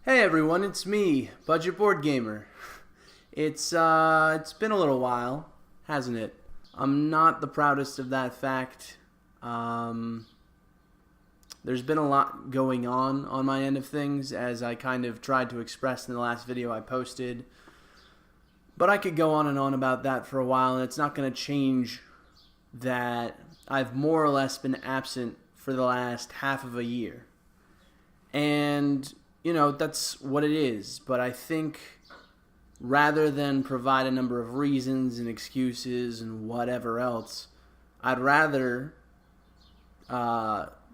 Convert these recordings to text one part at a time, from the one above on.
Hey everyone, it's me, Budget Board Gamer. It's been a little while, hasn't it? I'm not the proudest of that fact. Um, there's been a lot going on my end of things, as I kind of tried to express in the last video I posted. But I could go on and on about that for a while, and it's not going to change that I've more or less been absent for the last half of a year. And that's what it is. But I think rather than provide a number of reasons and excuses and whatever else, I'd rather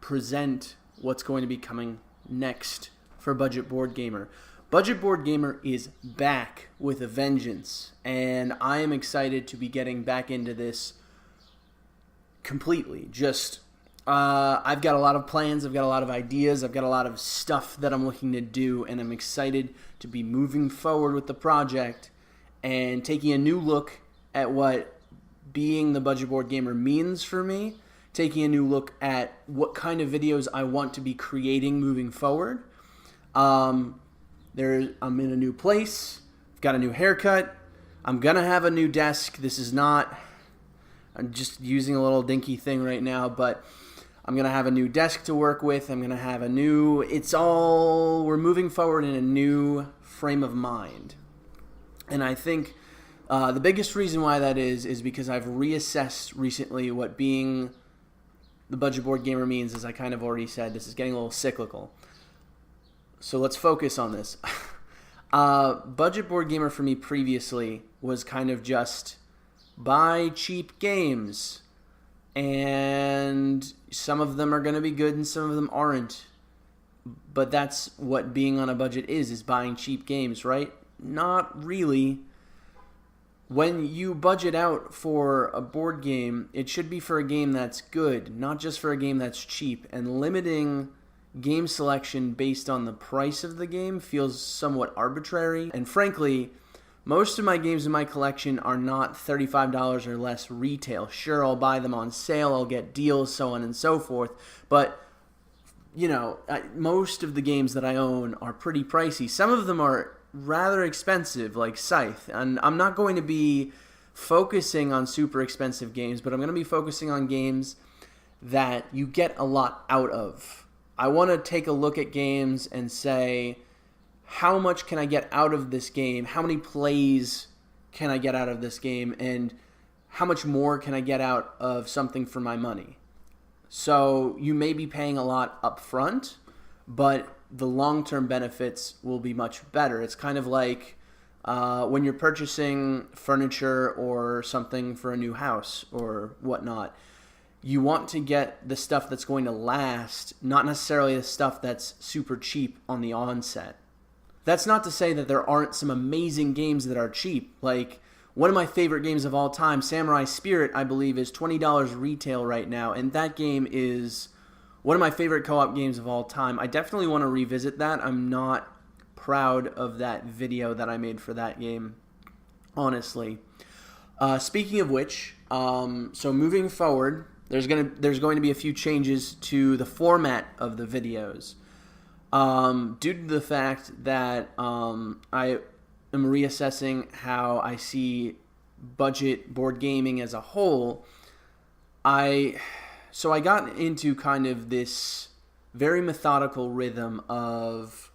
present what's going to be coming next for Budget Board Gamer. Budget Board Gamer is back with a vengeance, and I am excited to be getting back into this completely. I've got a lot of plans, I've got a lot of ideas, I've got a lot of stuff that I'm looking to do, and I'm excited to be moving forward with the project and taking a new look at what being the Budget Board Gamer means for me, taking a new look at what kind of videos I want to be creating moving forward. I'm in a new place, I've got a new haircut, I'm gonna have a new desk. I'm just using a little dinky thing right now, but I'm going to have a new desk to work with. I'm going to have we're moving forward in a new frame of mind. And I think the biggest reason why that is because I've reassessed recently what being the Budget Board Gamer means. As I kind of already said, this is getting a little cyclical. So let's focus on this. Budget Board Gamer for me previously was kind of just buy cheap games, and some of them are going to be good and some of them aren't. But that's what being on a budget is buying cheap games, right? Not really. When you budget out for a board game, it should be for a game that's good, not just for a game that's cheap. And limiting game selection based on the price of the game feels somewhat arbitrary. And frankly, most of my games in my collection are not $35 or less retail. Sure, I'll buy them on sale, I'll get deals, so on and so forth. But, most of the games that I own are pretty pricey. Some of them are rather expensive, like Scythe. And I'm not going to be focusing on super expensive games, but I'm going to be focusing on games that you get a lot out of. I want to take a look at games and say, how much can I get out of this game? How many plays can I get out of this game? And how much more can I get out of something for my money? So you may be paying a lot up front, but the long-term benefits will be much better. It's kind of like when you're purchasing furniture or something for a new house or whatnot. You want to get the stuff that's going to last, not necessarily the stuff that's super cheap on the onset. That's not to say that there aren't some amazing games that are cheap. Like, one of my favorite games of all time, Samurai Spirit, I believe, is $20 retail right now. And that game is one of my favorite co-op games of all time. I definitely want to revisit that. I'm not proud of that video that I made for that game, honestly. Speaking of which, so moving forward, there's going to be a few changes to the format of the videos. Due to the fact that I am reassessing how I see budget board gaming as a whole, I got into kind of this very methodical rhythm of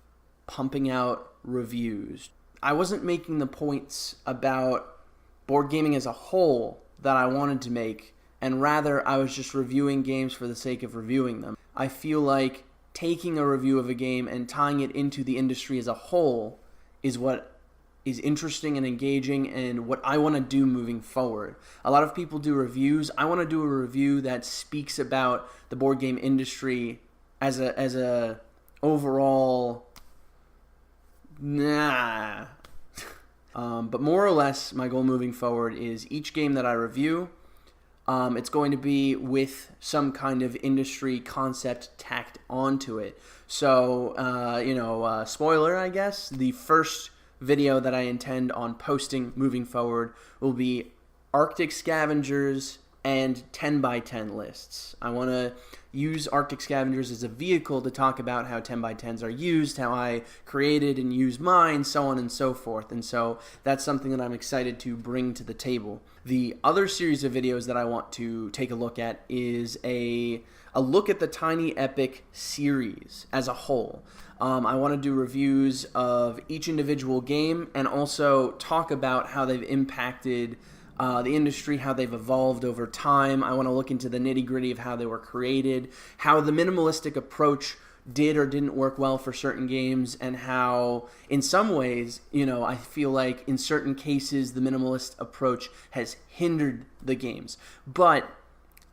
pumping out reviews. I wasn't making the points about board gaming as a whole that I wanted to make, and rather I was just reviewing games for the sake of reviewing them. I feel like taking a review of a game and tying it into the industry as a whole is what is interesting and engaging and what I want to do moving forward. A lot of people do reviews. I want to do a review that speaks about the board game industry as a overall but more or less my goal moving forward is each game that I review, it's going to be with some kind of industry concept tacked onto it. So, spoiler, I guess, the first video that I intend on posting moving forward will be Arctic Scavengers and 10 by 10 lists. I want to use Arctic Scavengers as a vehicle to talk about how 10 by 10s are used, how I created and use mine, so on and so forth. And so that's something that I'm excited to bring to the table. The other series of videos that I want to take a look at is a look at the Tiny Epic series as a whole. I want to do reviews of each individual game and also talk about how they've impacted the industry, how they've evolved over time. I want to look into the nitty-gritty of how they were created, how the minimalistic approach did or didn't work well for certain games, and how, in some ways, I feel like in certain cases the minimalist approach has hindered the games. But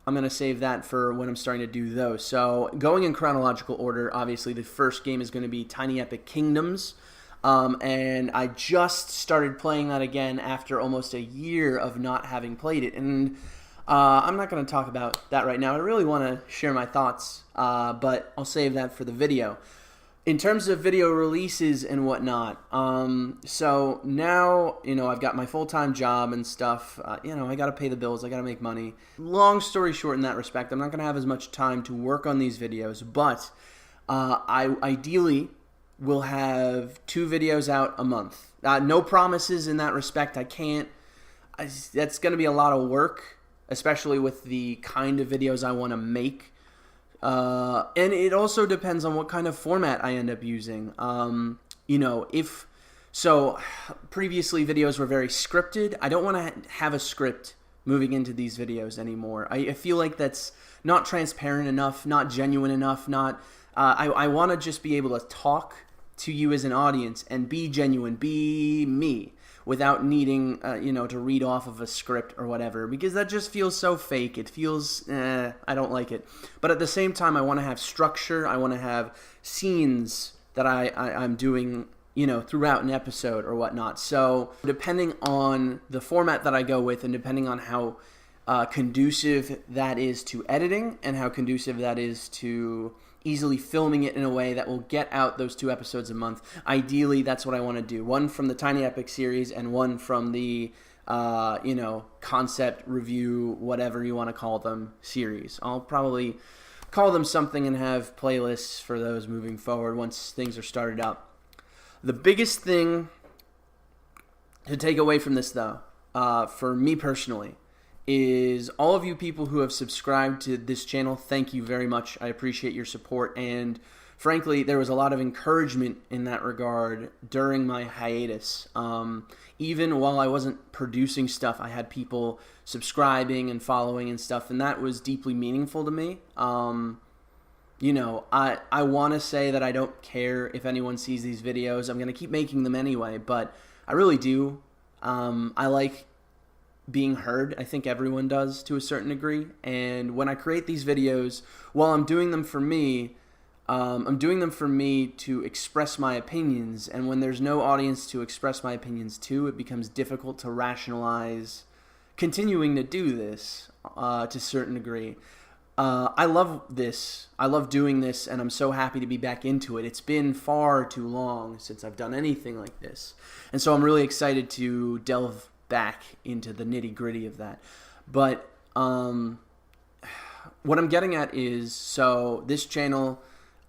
I'm going to save that for when I'm starting to do those. So going in chronological order, obviously the first game is going to be Tiny Epic Kingdoms. And I just started playing that again after almost a year of not having played it. And I'm not going to talk about that right now. I really want to share my thoughts, but I'll save that for the video. In terms of video releases and whatnot, so now, I've got my full-time job and stuff. I got to pay the bills. I got to make money. Long story short in that respect, I'm not going to have as much time to work on these videos, but I ideally will have 2 videos out a month. No promises in that respect. That's going to be a lot of work, especially with the kind of videos I want to make. And it also depends on what kind of format I end up using. Previously videos were very scripted. I don't want to have a script moving into these videos anymore. I feel like that's not transparent enough, not genuine enough, I want to just be able to talk to you as an audience and be genuine, be me, without needing, to read off of a script or whatever, because that just feels so fake. It feels, I don't like it. But at the same time, I want to have structure. I want to have scenes that I'm doing, throughout an episode or whatnot. So depending on the format that I go with and depending on how conducive that is to editing and how conducive that is to easily filming it in a way that will get out those 2 episodes a month. Ideally, that's what I want to do. One from the Tiny Epic series and one from the, concept review, whatever you want to call them, series. I'll probably call them something and have playlists for those moving forward once things are started up. The biggest thing to take away from this, though, for me personally, is all of you people who have subscribed to this channel, thank you very much. I appreciate your support, and frankly, there was a lot of encouragement in that regard during my hiatus. Even while I wasn't producing stuff, I had people subscribing and following and stuff, and that was deeply meaningful to me. I want to say that I don't care if anyone sees these videos. I'm going to keep making them anyway, but I really do. I like being heard. I think everyone does to a certain degree. And when I create these videos, while I'm doing them for me, I'm doing them for me to express my opinions. And when there's no audience to express my opinions to, it becomes difficult to rationalize continuing to do this to a certain degree. I love this. I love doing this, and I'm so happy to be back into it. It's been far too long since I've done anything like this. And so I'm really excited to delve back into the nitty-gritty of that. But what I'm getting at is, so this channel,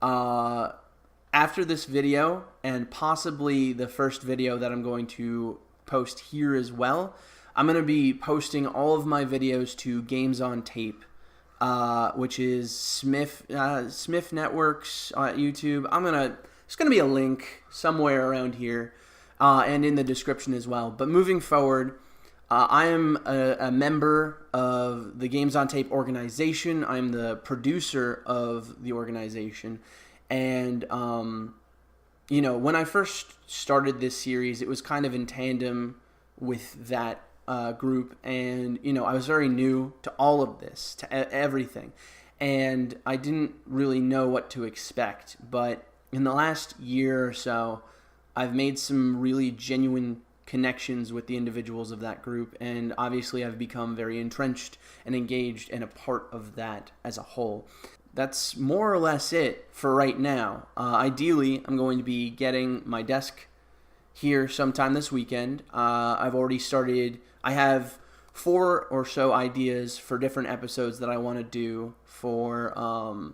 after this video, and possibly the first video that I'm going to post here as well, I'm going to be posting all of my videos to Games on Tape, which is Smith Networks YouTube. There's going to be a link somewhere around here. And in the description as well. But moving forward, I am a member of the Games on Tape organization. I'm the producer of the organization. And, when I first started this series, it was kind of in tandem with that group. And, I was very new to all of this, to everything. And I didn't really know what to expect. But in the last year or so, I've made some really genuine connections with the individuals of that group, and obviously I've become very entrenched and engaged and a part of that as a whole. That's more or less it for right now. Ideally, I'm going to be getting my desk here sometime this weekend. I've already started. I have 4 or so ideas for different episodes that I want to do for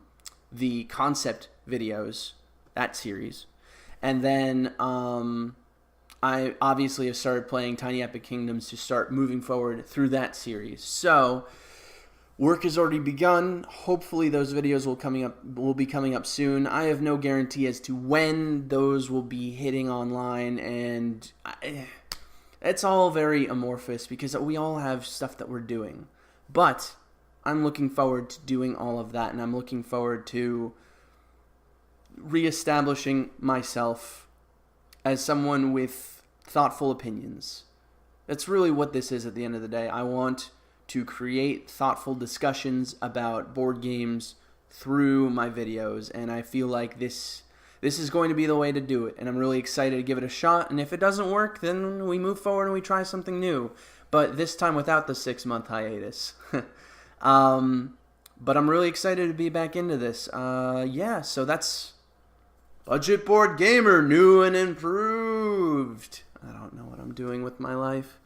the concept videos, that series. And then I obviously have started playing Tiny Epic Kingdoms to start moving forward through that series. So work has already begun. Hopefully those videos will be coming up soon. I have no guarantee as to when those will be hitting online, and it's all very amorphous because we all have stuff that we're doing. But I'm looking forward to doing all of that, and I'm looking forward to reestablishing myself as someone with thoughtful opinions. That's really what this is at the end of the day. I want to create thoughtful discussions about board games through my videos, and I feel like this is going to be the way to do it, and I'm really excited to give it a shot. And if it doesn't work, then we move forward and we try something new, but this time without the 6-month hiatus. But I'm really excited to be back into this. Yeah, so that's Budget Board Gamer, new and improved. I don't know what I'm doing with my life.